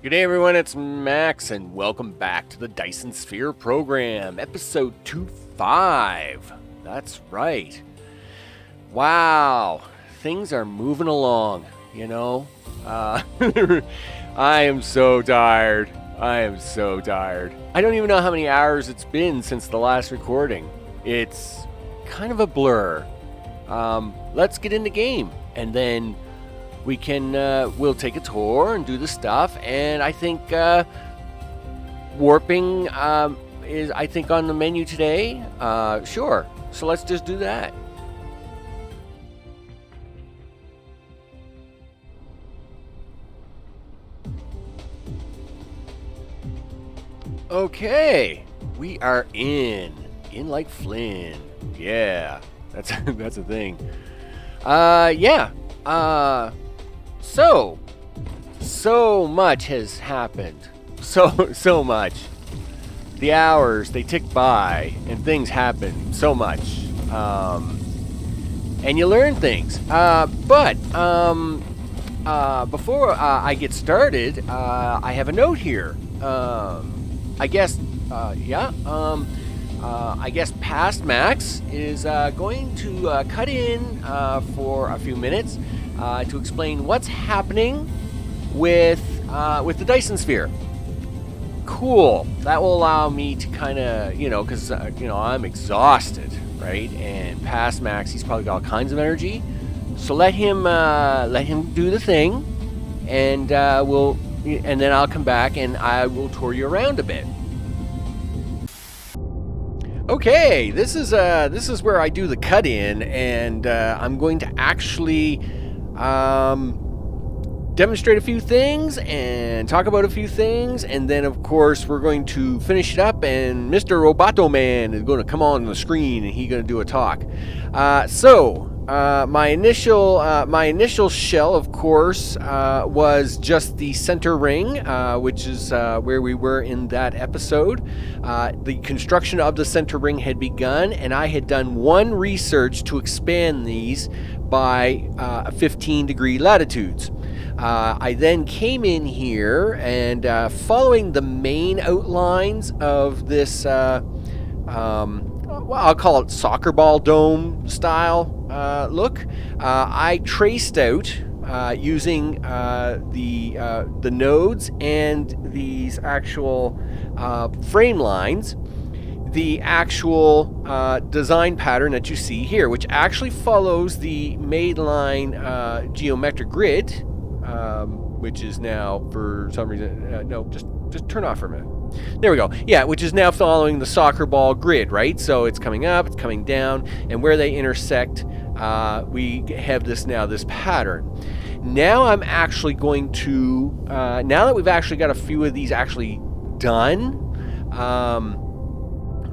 Good day, everyone. It's Max, and welcome back to the Dyson Sphere Program, episode 25. That's right. Wow, things are moving along, you know? I am so tired. I don't even know how many hours it's been since the last recording. It's kind of a blur. Let's get in the game, and then we can we'll take a tour and do the stuff, and I think warping is on the menu today. Sure, so let's just do that. Okay, we are in like Flynn. Yeah, that's that's a thing. Yeah. So much has happened. So much. The hours, they tick by, and things happen so much. And you learn things. But before I get started, I have a note here. I guess Past Max is going to cut in for a few minutes to explain what's happening with the Dyson Sphere. Cool. That will allow me to kind of, because I'm exhausted, right? And Past Max, he's probably got all kinds of energy. So let him do the thing, and then I'll come back and I will tour you around a bit. Okay, this is where I do the cut in, and I'm going to actually demonstrate a few things and talk about a few things, and then of course we're going to finish it up, and Mr. Roboto Man is going to come on the screen and he's going to do a talk. My initial shell, of course, was just the center ring, which is where we were in that episode. The construction of the center ring had begun, and I had done one research to expand these by 15-degree latitudes. I then came in here and, following the main outlines of this, I'll call it soccer ball dome style look, I traced out using the nodes and these actual frame lines, the actual design pattern that you see here, which actually follows the mainline geometric grid, which is now, for some reason, no, just turn off for a minute. There we go. Yeah, which is now following the soccer ball grid, right? So it's coming up, it's coming down, and where they intersect, we have this pattern. Now I'm actually going to, now that we've actually got a few of these actually done,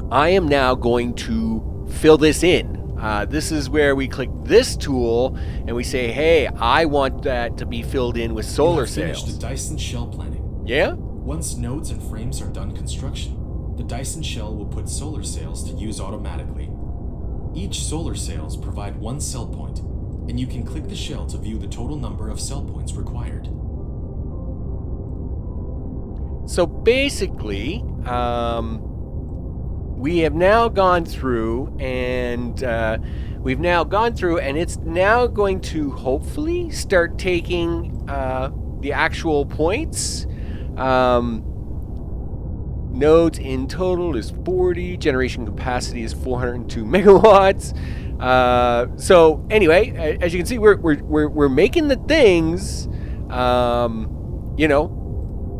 I am now going to fill this in. This is where we click this tool and we say, hey, I want that to be filled in with solar sails. Finished the Dyson shell planning. Yeah? Once nodes and frames are done construction, the Dyson shell will put solar sails to use automatically. Each solar sails provide one cell point, and you can click the shell to view the total number of cell points required. So basically, we have now gone through, and it's now going to hopefully start taking the actual points. Nodes in total is 40. Generation capacity is 402 megawatts. So anyway, as you can see, we're making the things. I'm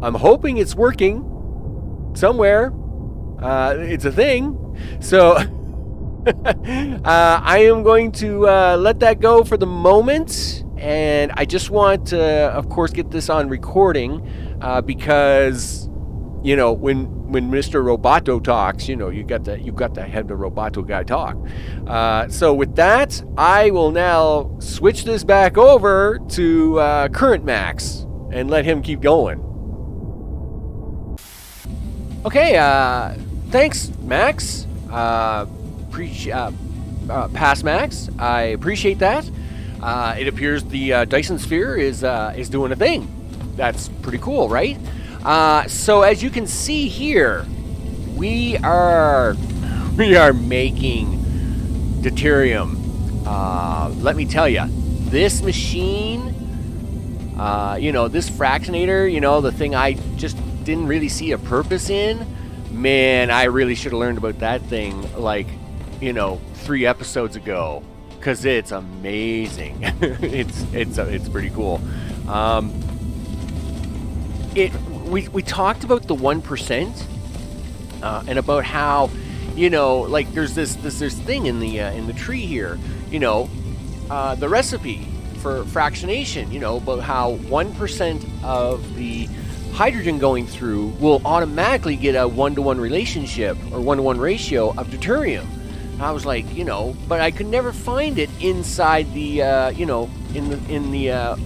hoping it's working somewhere. It's a thing. So I am going to let that go for the moment, and I just want to, of course, get this on recording because when Mr. Roboto talks, you've got to have the Roboto guy talk. So with that, I will now switch this back over to Current Max and let him keep going. Okay, thanks, Max. Past Max, I appreciate that. It appears the Dyson Sphere is doing a thing. That's pretty cool, right? So as you can see here, we are making deuterium. Let me tell you, this machine, this fractionator, the thing I just didn't really see a purpose in. Man, I really should have learned about that thing 3 episodes ago, because it's amazing. it's pretty cool. We talked about the 1%, and about how there's this thing in the tree here, the recipe for fractionation, about how 1% of the hydrogen going through will automatically get a 1-to-1 relationship or 1-to-1 ratio of deuterium. And I was like, but I could never find it inside the in the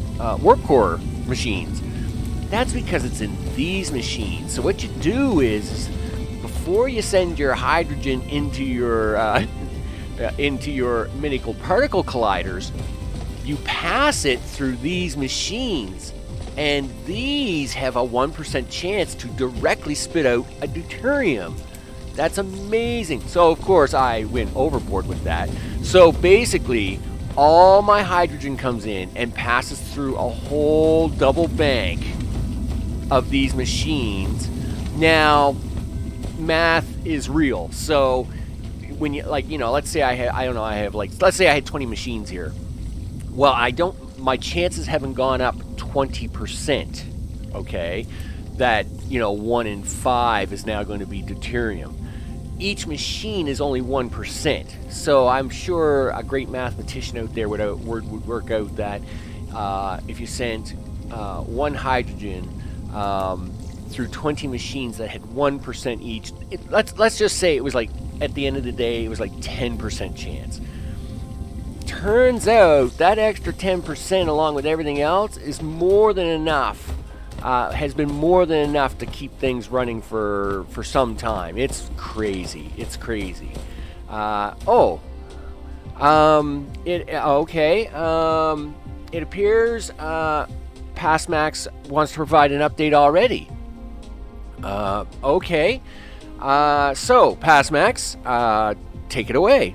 warp core machines. That's because it's in these machines. So what you do is, before you send your hydrogen into your minical particle colliders, you pass it through these machines, and these have a 1% chance to directly spit out a deuterium. That's amazing. So of course I went overboard with that. So basically, all my hydrogen comes in and passes through a whole double bank of these machines. Now, math is real. So when you let's say I had 20 machines here. Well, my chances haven't gone up 20%. Okay, that 1 in 5 is now going to be deuterium. Each machine is only 1%. So I'm sure a great mathematician out there would work out that if you sent 1 hydrogen through 20 machines that had 1% each, let's just say it was like, at the end of the day, it was like 10% chance. Turns out that extra 10%, along with everything else, is more than enough. Has been more than enough to keep things running for some time. It's crazy. It's crazy. It appears Past Max wants to provide an update already. Okay. So Past Max, take it away.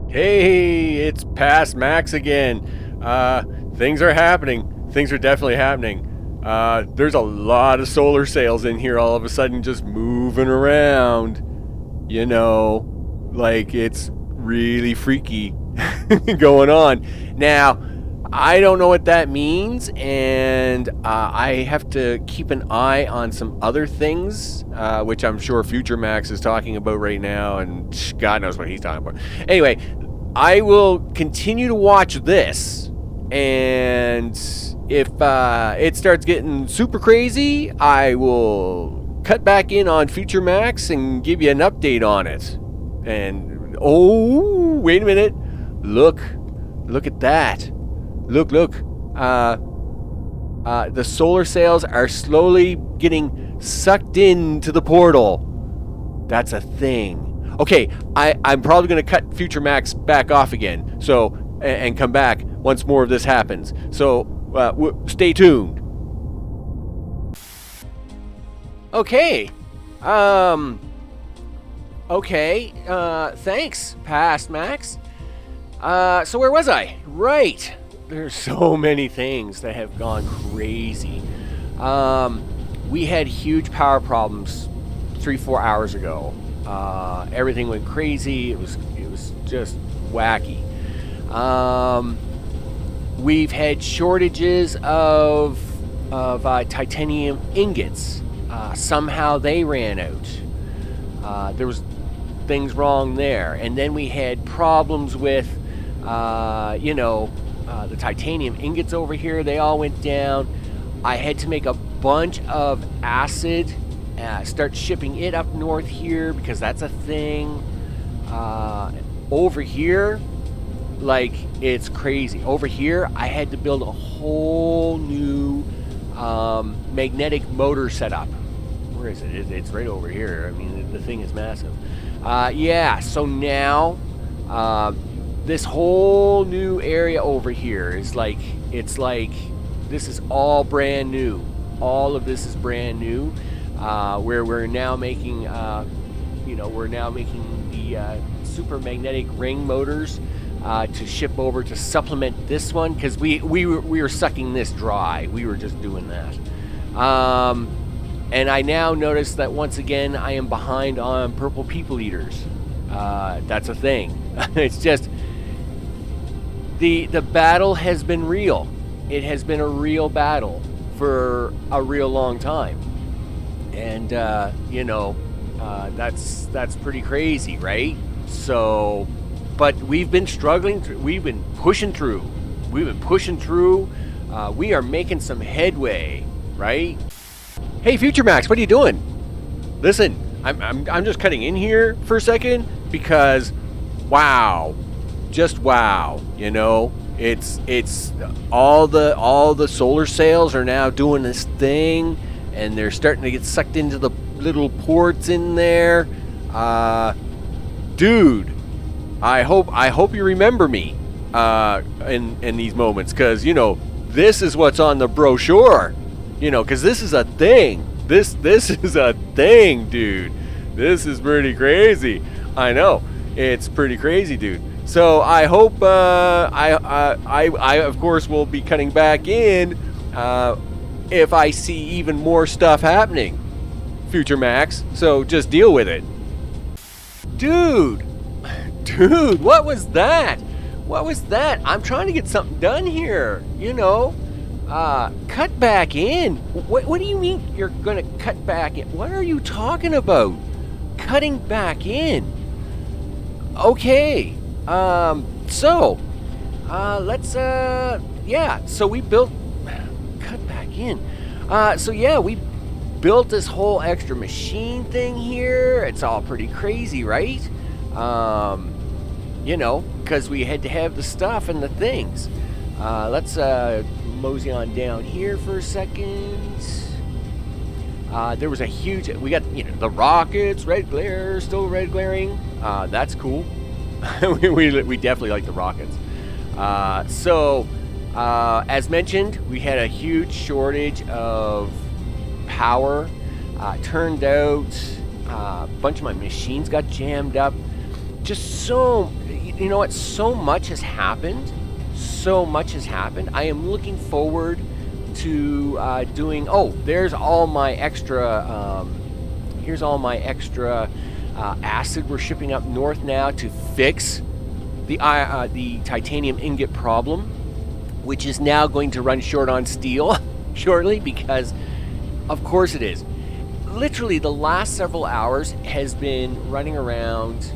Hey, it's Past Max again. Things are happening. Things are definitely happening. There's a lot of solar sails in here all of a sudden just moving around. It's really freaky going on. Now, I don't know what that means, and I have to keep an eye on some other things, which I'm sure Future Max is talking about right now, and God knows what he's talking about. Anyway, I will continue to watch this, and if it starts getting super crazy, I will cut back in on Future Max and give you an update on it. And wait a minute, look at that. Look. The solar sails are slowly getting sucked into the portal. That's a thing. Okay, I'm probably going to cut Future Max back off again, so, and come back once more of this happens. So, stay tuned. Okay. Thanks, Past Max. So where was I? Right. There's so many things that have gone crazy. We had huge power problems 3-4 hours ago. Everything went crazy. It was just wacky. We've had shortages of titanium ingots. Somehow they ran out. There was things wrong there, and then we had problems with the titanium ingots over here. They all went down. I had to make a bunch of acid, start shipping it up north here, because that's a thing. Over here, it's crazy. Over here, I had to build a whole new magnetic motor setup. Where is it? It's right over here. I mean, the thing is massive. So now this whole new area over here is it's like This is all brand new. All of this is brand new. Where we're now making, we're now making the super magnetic ring motors to ship over to supplement this one, because we were sucking this dry. We were just doing that. And I now notice that once again I am behind on purple people eaters. That's a thing. It's just the battle has been real. It has been a real battle for a real long time, and that's pretty crazy, right? So, but we've been struggling. We've been pushing through. We are making some headway, right? Hey, Future Max, what are you doing? Listen, I'm just cutting in here for a second because, wow, just wow, it's all the solar sails are now doing this thing, and they're starting to get sucked into the little ports in there. Dude, I hope you remember me in these moments, because this is what's on the brochure. Because this is a thing. This is a thing, dude. This is pretty crazy. I know, it's pretty crazy, dude. So I hope I of course will be cutting back in if I see even more stuff happening, Future Max. So just deal with it, dude. What was that? I'm trying to get something done here. Cut back in. What do you mean you're gonna cut back in? What are you talking about? Cutting back in? Okay. So we built. Cut back in. We built this whole extra machine thing here. It's all pretty crazy, right? Because we had to have the stuff and the things. Let's mosey on down here for a second. There was a huge. We got the rockets, red glare, still red glaring. That's cool. we definitely like the rockets. As mentioned, we had a huge shortage of power. Turned out a bunch of my machines got jammed up. Just so much has happened. I am looking forward to doing. Oh, there's all my extra. Here's all my extra acid we're shipping up north now to fix the titanium ingot problem, which is now going to run short on steel shortly, because of course it is. Literally, the last several hours has been running around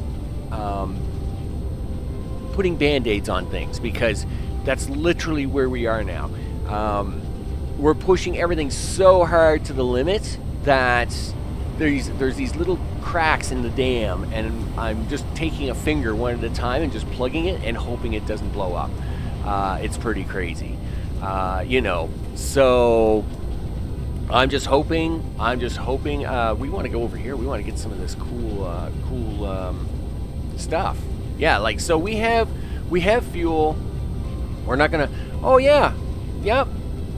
putting band-aids on things, because that's literally where we are now. We're pushing everything so hard to the limit that there's these little cracks in the dam, and I'm just taking a finger one at a time and just plugging it and hoping it doesn't blow up. It's pretty crazy, so I'm just hoping. We want to go over here. We want to get some of this cool stuff. Yeah, so we have fuel. We're not gonna. Oh yeah, yep.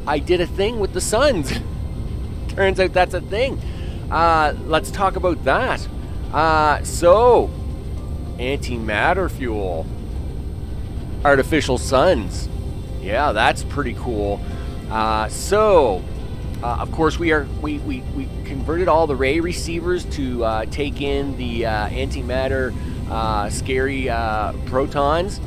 I did a thing with the suns. Turns out that's a thing. Let's talk about that. Antimatter fuel, artificial suns. Yeah, that's pretty cool. Of course, we converted all the ray receivers to take in the antimatter scary protons.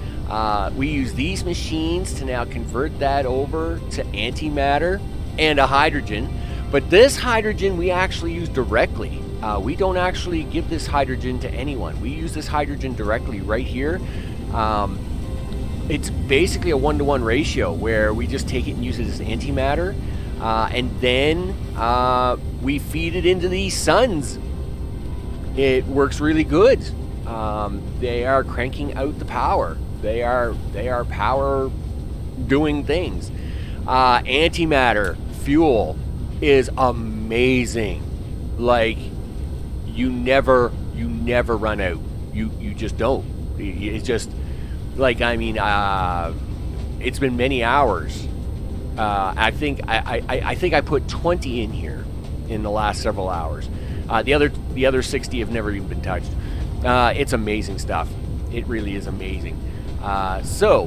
We use these machines to now convert that over to antimatter and a hydrogen. But this hydrogen we actually use directly. We don't actually give this hydrogen to anyone. We use this hydrogen directly right here. It's basically a 1-to-1 ratio where we just take it and use it as antimatter. And then we feed it into these suns. It works really good. They are cranking out the power. They are power doing things. Antimatter fuel is amazing. Like, you never run out. You just don't. It's just like, it's been many hours I think I put 20 in here in the last several hours. The other 60 have never even been touched. It's amazing stuff. It really is amazing. So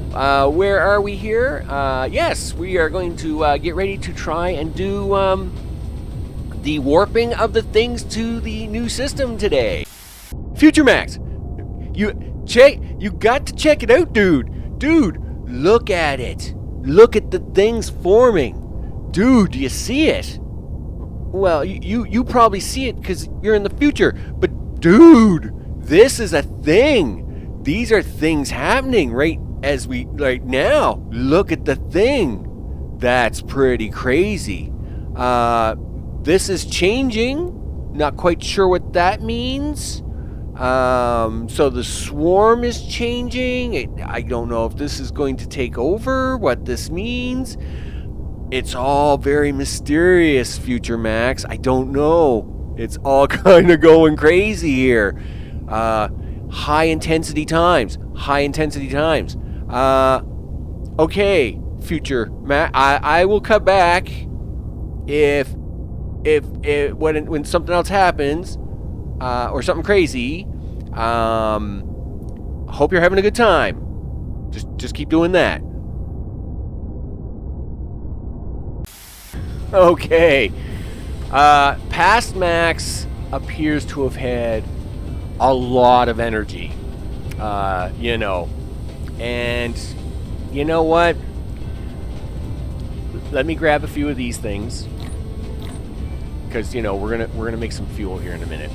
where are we here? Yes, we are going to get ready to try and do the warping of the things to the new system today. Future Max, you got to check it out, dude. Dude, look at it. Look at the things forming. Dude, do you see it? Well, you probably see it because you're in the future. But dude, this is a thing. These are things happening right now. Look at the thing. That's pretty crazy. This is changing. Not quite sure what that means. So the swarm is changing. I don't know if this is going to take over, what this means. It's all very mysterious, Future Max. I don't know. It's all kind of going crazy here. High intensity times. Okay, Future Max. I will cut back if when something else happens. Or something crazy. Hope you're having a good time. Just keep doing that. Okay. Past Max appears to have had a lot of energy. And you know what? Let me grab a few of these things. Because, we're gonna make some fuel here in a minute.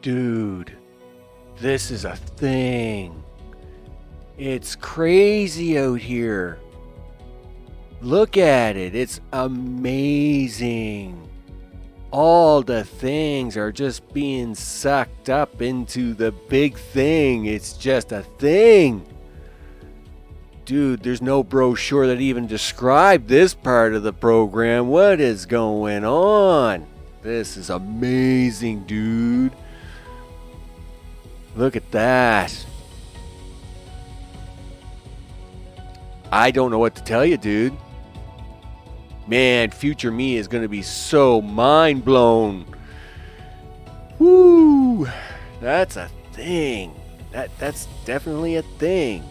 Dude, this is a thing. It's crazy out here. Look at it. It's amazing. All the things are just being sucked up into the big thing. It's just a thing. Dude, there's no brochure that even described this part of the program. What is going on? This is amazing, dude. Look at that. I don't know what to tell you, dude. Man, future me is going to be so mind blown. Woo! That's a thing. That's definitely a thing.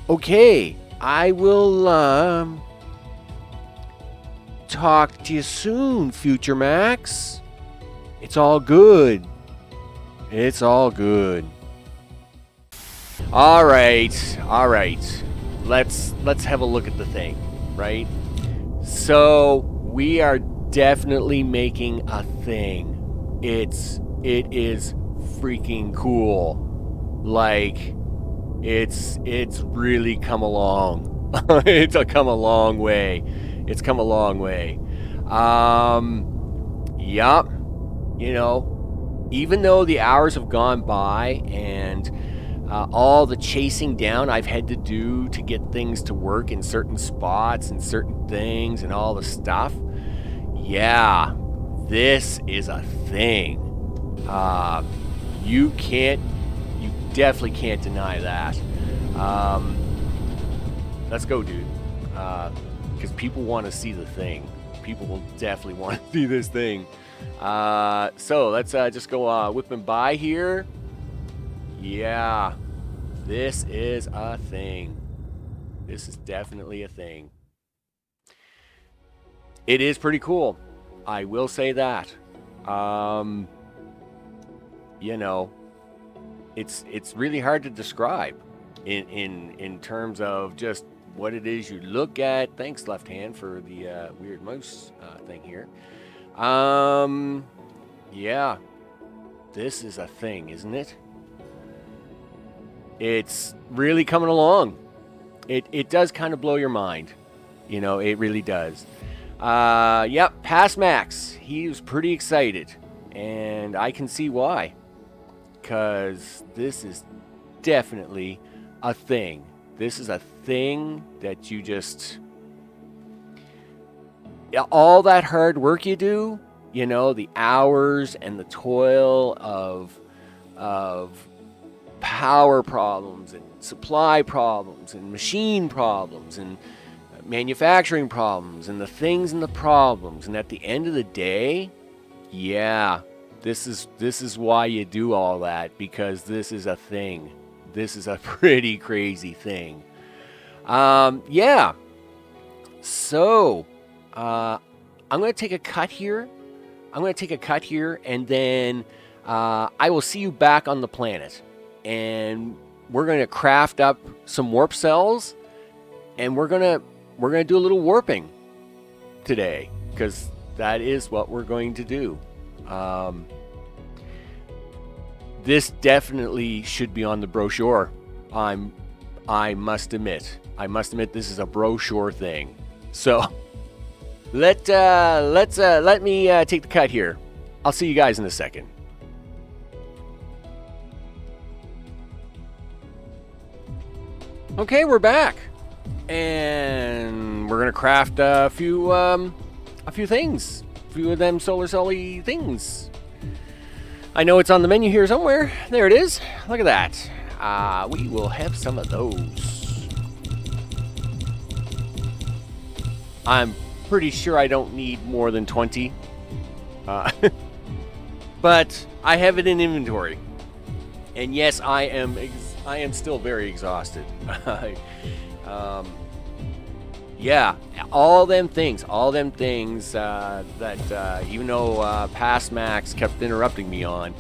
Okay, I will talk to you soon, Future Max. It's all good. It's all good. All right. Let's have a look at the thing, right? So we are definitely making a thing. It is freaking cool. Like it's really come along. It's come a long way. It's come a long way. Yup. Even though the hours have gone by and all the chasing down I've had to do to get things to work in certain spots and certain things and all the stuff, yeah, this is a thing. You definitely can't deny that. Let's go, dude. Because people want to see the thing. People will definitely want to see this thing. So let's just go whipping by here. Yeah, this is a thing. This is definitely a thing. It is pretty cool. I will say that. It's really hard to describe in terms of just what it is you look at. Thanks, Left Hand, for the weird mouse thing here. Yeah, this is a thing, isn't it? It's really coming along. It does kind of blow your mind. It really does. Yep, past Max. He was pretty excited. And I can see why. Because this is definitely a thing. This is a thing that you just... all that hard work you do, the hours and the toil of power problems and supply problems and machine problems and manufacturing problems and the things and the problems. And at the end of the day, yeah, this is why you do all that, because this is a thing. This is a pretty crazy thing. Yeah. So, I'm going to take a cut here. And then I will see you back on the planet. And we're going to craft up some warp cells, and we're going to do a little warping today, because that is what we're going to do. This definitely should be on the brochure. I must admit this is a brochure thing. So let me take the cut here. I'll see you guys in a second. Okay, we're back, and we're gonna craft a few things, a few of them solar cell-y things. I know it's on the menu here somewhere. There it is. Look at that. We will have some of those. I'm pretty sure I don't need more than 20. But I have it in inventory. And yes, I am still very exhausted. Yeah, all them things that even though Past Max kept interrupting me on,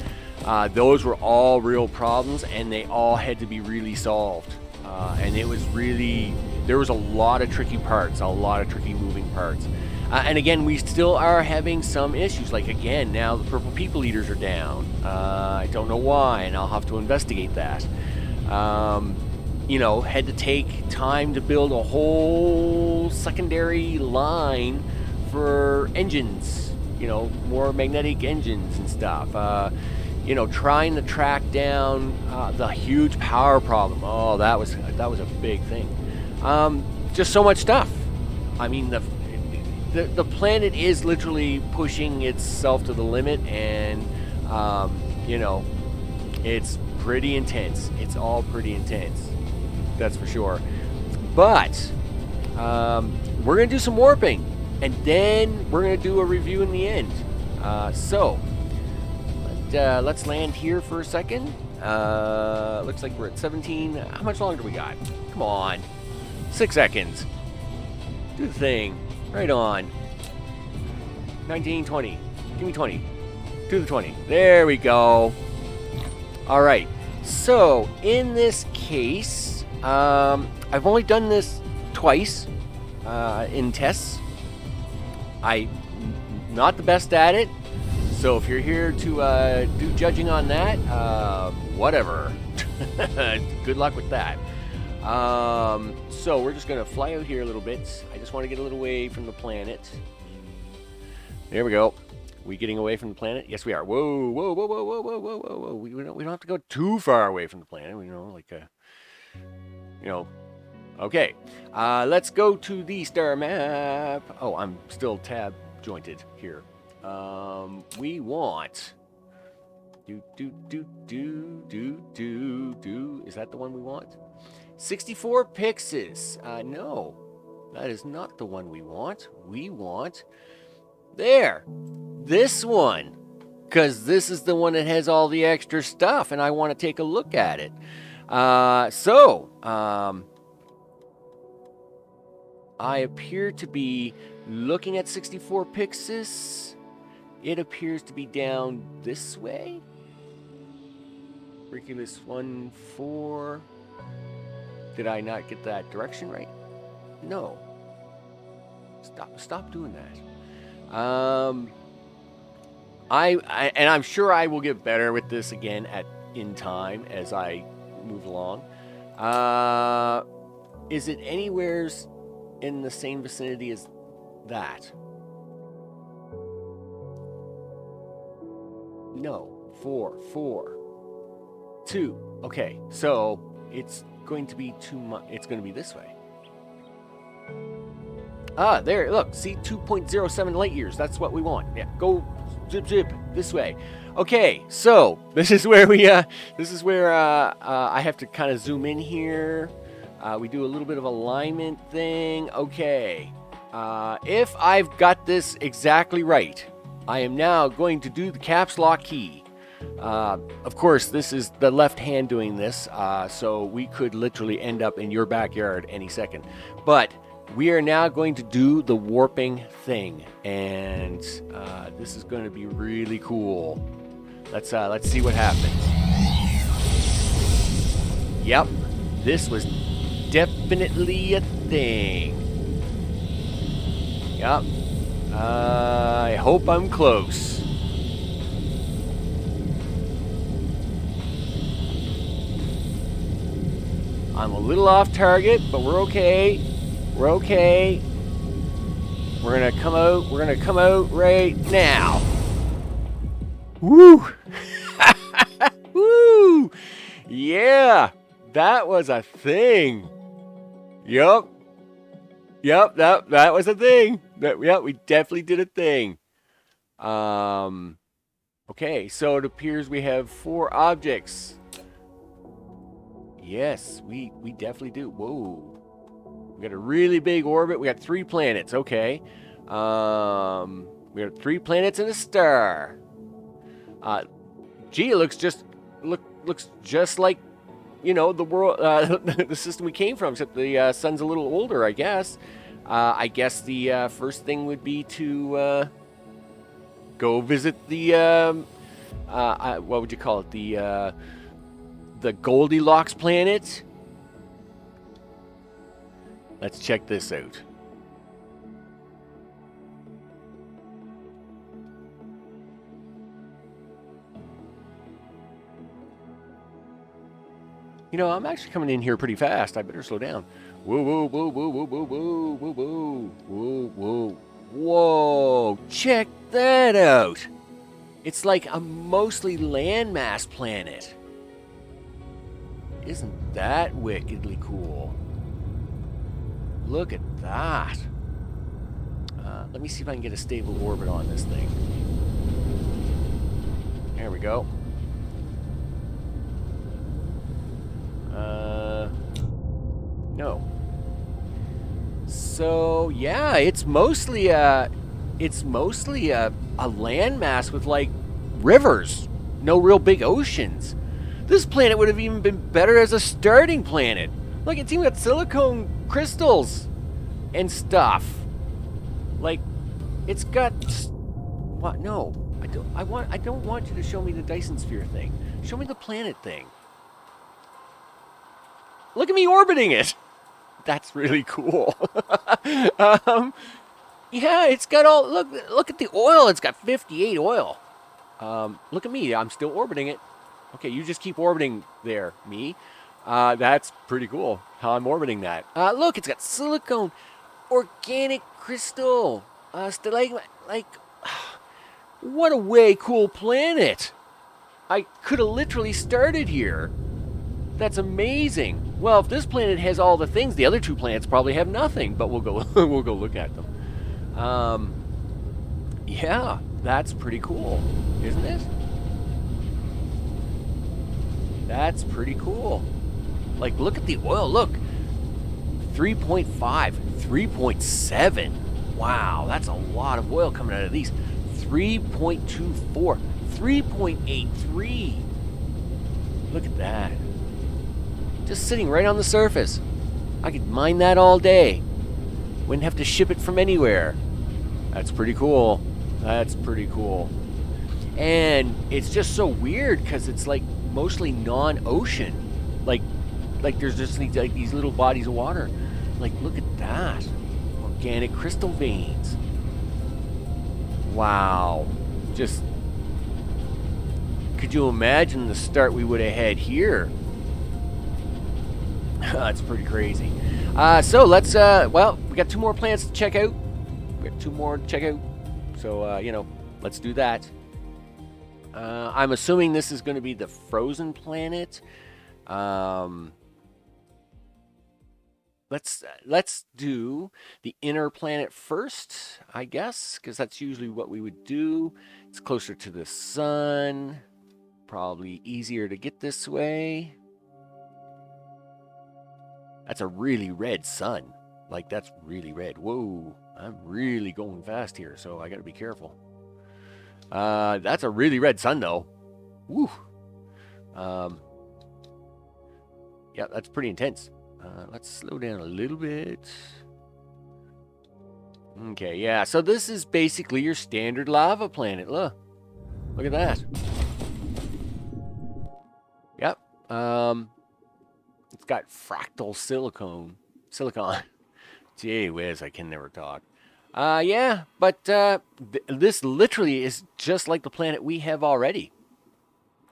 those were all real problems, and they all had to be really solved. And it was really, there was a lot of tricky parts, a lot of tricky moving parts. And again, we still are having some issues. Like, again, now the purple people eaters are down. I don't know why, and I'll have to investigate that. You know, had to take time to build a whole secondary line for engines, you know, more magnetic engines and stuff. You know, trying to track down the huge power problem. Oh, that was a big thing. Just so much stuff. I mean, the planet is literally pushing itself to the limit, and you know, it's pretty intense. It's all pretty intense, that's for sure. But we're gonna do some warping, and then we're gonna do a review in the end. So let's land here for a second. Looks like we're at 17. How much longer do we got? Come on, 6 seconds. Do the thing. Right on. 19, 20. Give me 20. Do the 20. There we go. All right. So in this case, I've only done this twice in tests. I'm not the best at it, so if you're here to do judging on that, whatever. Good luck with that. So we're just gonna fly out here a little bit. I just want to get a little away from the planet. There we go. We getting away from the planet? Yes, we are. Whoa, whoa, whoa, whoa, whoa, whoa, whoa, whoa, whoa. We don't have to go too far away from the planet. You know, like you know. Okay. Let's go to the star map. Oh, I'm still tab jointed here. We want. Do. Is that the one we want? 64 pixels. No, that is not the one we want. We want there, this one, because this is the one that has all the extra stuff, and I want to take a look at it. So I appear to be looking at 64 pixels. It appears to be down this way. Ridiculous 1-4. Did I not get that direction right? No. Stop doing that. And I'm sure I will get better with this again in time as I move along. Is it anywheres in the same vicinity as that? No. 4, 2. Okay, so it's going to be too much. It's going to be this way. There, look, see, 2.07 light years. That's what we want. Yeah, go zip, zip, this way. Okay, so this is where I have to kind of zoom in here. We do a little bit of alignment thing. Okay, if I've got this exactly right, I am now going to do the caps lock key. Of course, this is the left hand doing this, so we could literally end up in your backyard any second. But we are now going to do the warping thing, and this is going to be really cool. Let's see what happens. Yep, this was definitely a thing. Yep. I hope I'm close. I'm a little off target, but we're okay. We're okay. We're gonna come out right now. Woo! Woo! Yeah, that was a thing. Yup. That was a thing. We definitely did a thing. Okay, so it appears we have 4 objects. Yes, we definitely do. Whoa. We got a really big orbit. We got 3 planets. Okay. We got 3 planets and a star. Gee, it looks just like, you know, the world, the system we came from, except the sun's a little older, I guess. I guess the first thing would be to go visit the what would you call it? The Goldilocks planet. Let's check this out. You know, I'm actually coming in here pretty fast. I better slow down. Whoa, whoa, whoa, whoa, whoa, whoa, whoa, whoa, whoa, whoa, whoa. Whoa, check that out. It's like a mostly landmass planet. Isn't that wickedly cool? Look at that. Let me see if I can get a stable orbit on this thing. There we go. No. So yeah, it's mostly a landmass with like rivers, no real big oceans. This planet would have even been better as a starting planet. Look, it's even got silicone crystals and stuff. Like, it's got what? No, I don't want you to show me the Dyson Sphere thing. Show me the planet thing. Look at me orbiting it. That's really cool. Yeah, it's got all. Look at the oil. It's got 58 oil. Look at me. I'm still orbiting it. Okay, you just keep orbiting there, me. That's pretty cool how I'm orbiting that. Look, it's got silicone, organic crystal, stalagmite. Like, what a way cool planet. I could have literally started here. That's amazing. Well, if this planet has all the things, the other 2 planets probably have nothing. But we'll go we'll go look at them. Yeah, that's pretty cool, isn't it? That's pretty cool. Like, look at the oil. Look, 3.5, 3.7. Wow, that's a lot of oil coming out of these. 3.24, 3.83. Look at that. Just sitting right on the surface. I could mine that all day. Wouldn't have to ship it from anywhere. That's pretty cool. That's pretty cool. And it's just so weird because it's like mostly non-ocean. Like there's just like these little bodies of water. Like, look at that. Organic crystal veins. Wow. Just, could you imagine the start we would have had here? That's pretty crazy. So let's, well, we got 2 more planets to check out. We got 2 more to check out. So, you know, let's do that. I'm assuming this is going to be the frozen planet. let's do the inner planet first, I guess, because that's usually what we would do. It's closer to the sun, probably easier to get this way. That's a really red sun. Like, that's really red. Whoa, I'm really going fast here, so I gotta be careful. That's a really red sun, though. Woo. Yeah, that's pretty intense. Let's slow down a little bit. Okay, yeah, so this is basically your standard lava planet. Look at that. Yep. It's got fractal silicon. Gee whiz, I can never talk. Yeah, but this literally is just like the planet we have already.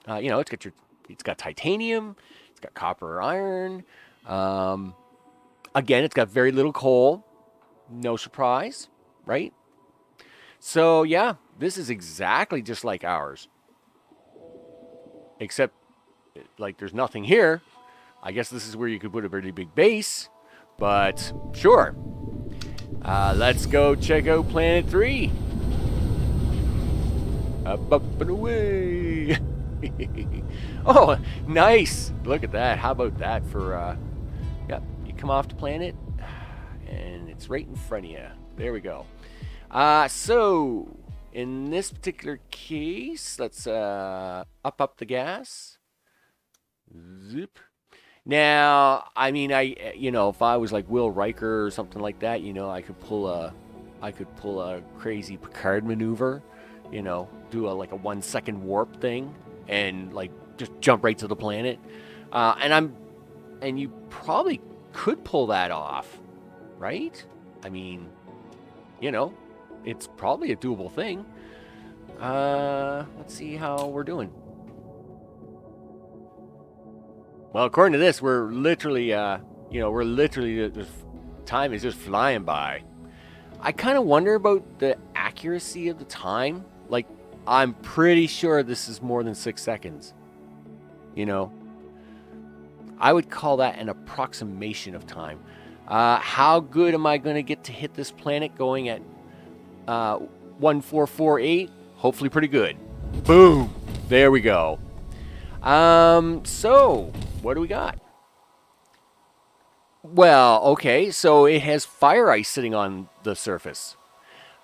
It's got titanium, it's got copper or iron. Again, it's got very little coal. No surprise, right? So yeah, this is exactly just like ours. Except, like, there's nothing here. I guess this is where you could put a really big base, but sure. Let's go check out Planet 3. Up and away. Oh, nice. Look at that. How about that for, yep, you come off the planet, and it's right in front of you. There we go. So, in this particular case, let's up the gas. Zip. Now, I mean, if I was like Will Riker or something like that, I could pull a crazy Picard maneuver, do a 1 second warp thing and like just jump right to the planet. And you probably could pull that off, right? I mean, it's probably a doable thing. Let's see how we're doing. Well, according to this, we're literally, the time is just flying by. I kind of wonder about the accuracy of the time. Like, I'm pretty sure this is more than 6 seconds. I would call that an approximation of time. How good am I going to get to hit this planet going at 1448? Hopefully pretty good. Boom! There we go. So, what do we got? Well, okay, so it has fire ice sitting on the surface.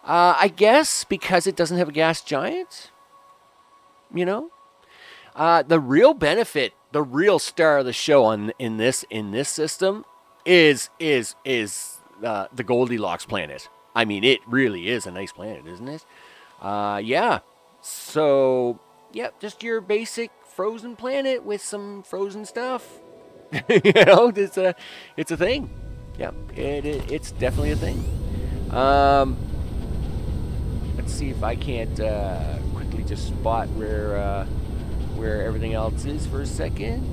I guess because it doesn't have a gas giant, the real benefit, the real star of the show in this system is the Goldilocks planet. I mean, it really is a nice planet, isn't it? Yeah. So, yeah, just your basic frozen planet with some frozen stuff. It's a thing. Yeah, it's definitely a thing. Let's see if I can't quickly just spot where everything else is for a second.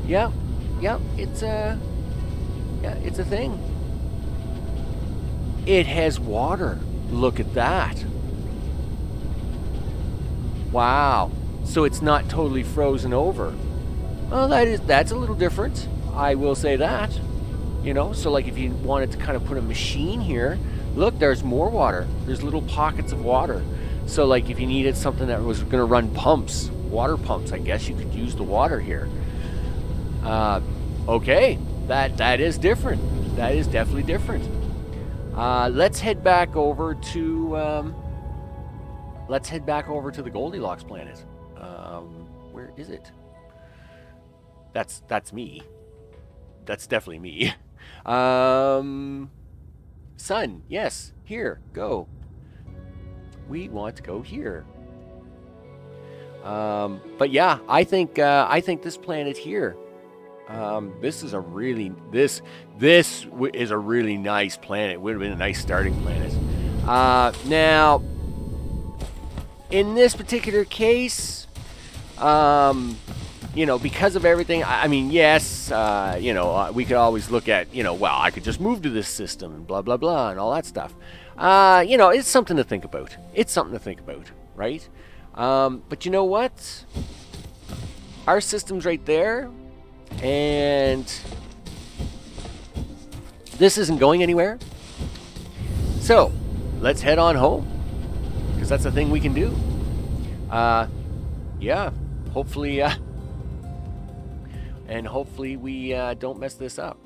Yeah, it's a thing. It has water. Look at that. Wow. So it's not totally frozen over. Well, that's a little different. I will say that. So like if you wanted to kind of put a machine here, look, there's more water. There's little pockets of water. So like if you needed something that was going to run pumps, water pumps, I guess you could use the water here. Okay, that is different. That is definitely different. Let's head back over to the Goldilocks planet. Where is it? That's me. That's definitely me. Sun, yes, here, go. We want to go here. But yeah, I think this planet here. This is a really nice planet. It would have been a nice starting planet. Now, in this particular case, because of everything, I mean, yes, we could always look at, well, I could just move to this system and blah, blah, blah, and all that stuff. It's something to think about. It's something to think about, right? But you know what? Our system's right there. And this isn't going anywhere. So let's head on home, because that's a thing we can do. Yeah, hopefully, and hopefully we don't mess this up.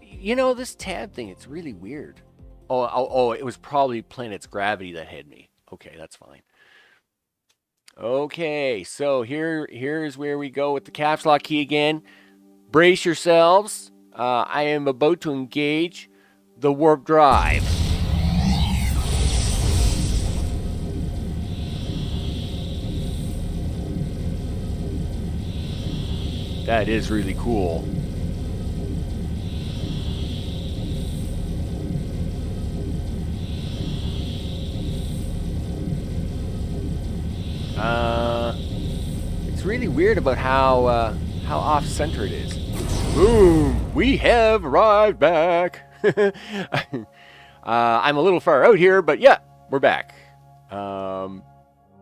You know, this tab thing, it's really weird. Oh, it was probably planet's gravity that had me. Okay, that's fine. Okay, so here's where we go with the caps lock key again. Brace yourselves. I am about to engage the warp drive. That is really cool. It's really weird about how off-center it is. Boom! We have arrived back. I'm a little far out here, but yeah, we're back.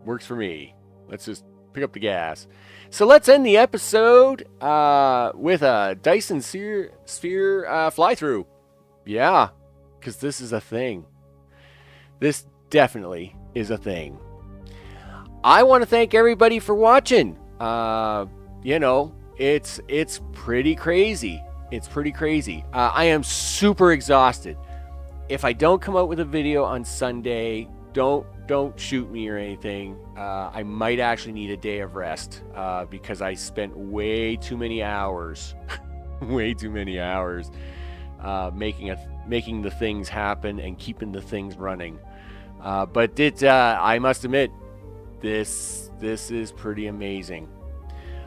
Works for me. Let's just pick up the gas. So let's end the episode with a Dyson Sphere fly-through. Yeah, because this is a thing. This definitely is a thing. I want to thank everybody for watching. You know, it's pretty crazy. It's pretty crazy. I am super exhausted. If I don't come out with a video on Sunday, don't shoot me or anything. I might actually need a day of rest because I spent way too many hours, making the things happen and keeping the things running. But I must admit, this is pretty amazing.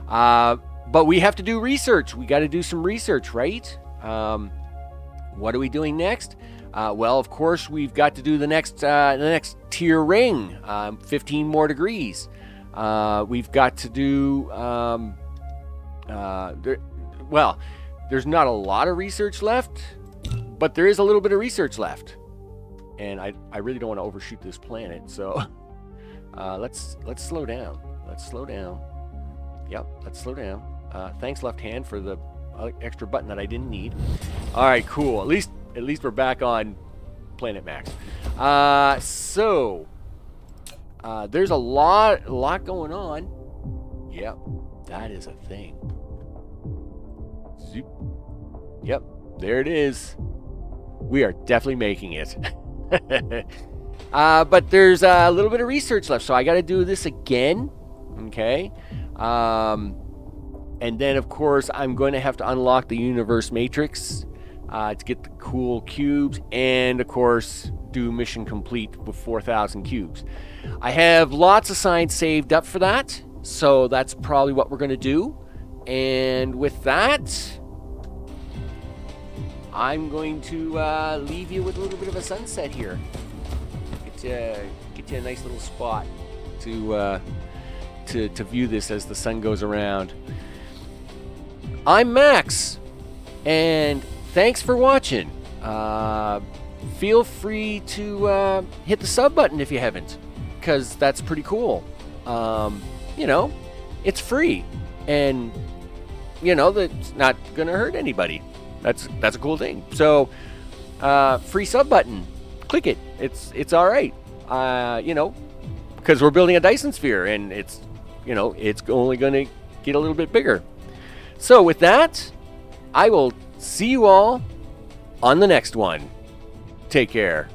But we have to do research. We got to do some research, right? What are we doing next? Well, of course, we've got to do the next tier ring, 15 more degrees. We've got to do. There's not a lot of research left, but there is a little bit of research left, and I really don't want to overshoot this planet, so let's slow down. Let's slow down. Yep, let's slow down. Thanks, left hand, for the extra button that I didn't need. All right, cool. At least we're back on Planet Max. So there's a lot going on. Yep, that is a thing. Zoop. Yep, there it is. We are definitely making it. But there's a little bit of research left, so I got to do this again. Okay. And then, of course, I'm going to have to unlock the universe matrix to get the cool cubes, and, of course, do mission complete with 4,000 cubes. I have lots of science saved up for that, so that's probably what we're going to do. And with that, I'm going to leave you with a little bit of a sunset here. Get you a nice little spot to view this as the sun goes around. I'm Max, and thanks for watching. Feel free to hit the sub button if you haven't, because that's pretty cool. You know, it's free, and you know that's not gonna hurt anybody. That's a cool thing. So, free sub button, click it. It's all right. You know, because we're building a Dyson Sphere, and it's only gonna get a little bit bigger. So with that, I will see you all on the next one. Take care.